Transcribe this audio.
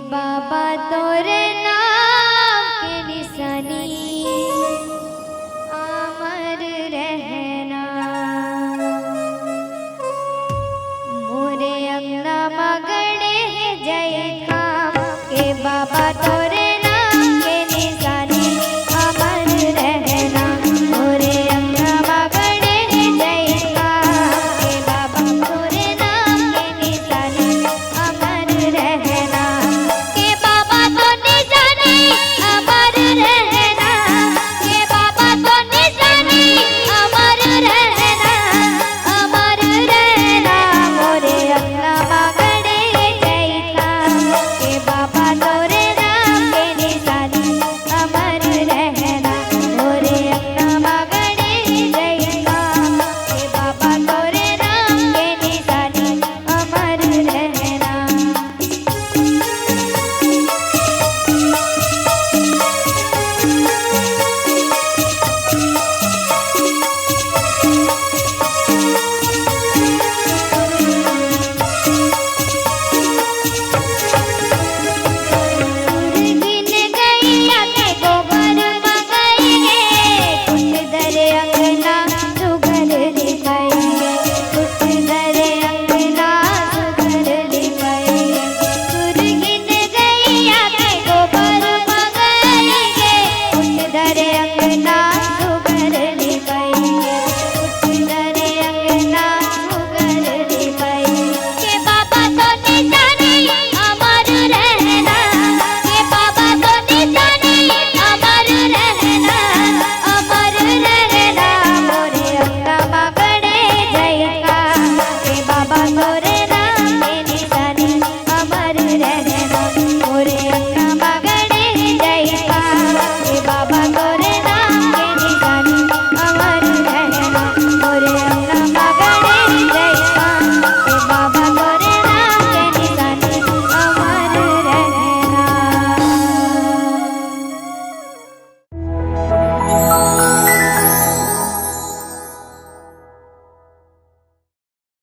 बाबा तोरे नाम के निशानी अमर रहना। मोरे अंगना मगड़े जय खाम के बाबा तोरे नाम के निशानी अमर रहना। मोरे अंगना मगड़े जय खाम के बाबा तोरे नाम के निशानी अमर रहना। के बाबा तो निशानी अमर रहना। के बाबा तो निशानी अमर रहना। अमर रहना मोरे अंगना मगड़े जय खाम के बाबा तोरे नाम के निशानी अमर रहना। मोरे अंगना मगड़े जय खाम के बाबा तोरे नाम के निशानी अमर रहना। गिन गैया के गोबर मंगाएंगे कुछ दरे अंगना सुगर लिपाएंगे। कुछ दरे अंगना सुगर लिपाएंगे। सुर गिन गैया के गोबर मंगाएंगे कुछ दरे अंगना सुगर लिपाएंगे। कुछ दरे अंगना सुगर लिपाएंगे। के बाबा तो निशानी अमर रहना। के बाबा तो निशानी अमर रहना। अमर रहना मोरे अंगना मगड़े जय खाम के बाबा तोरे नाम के निशानी अमर रहना।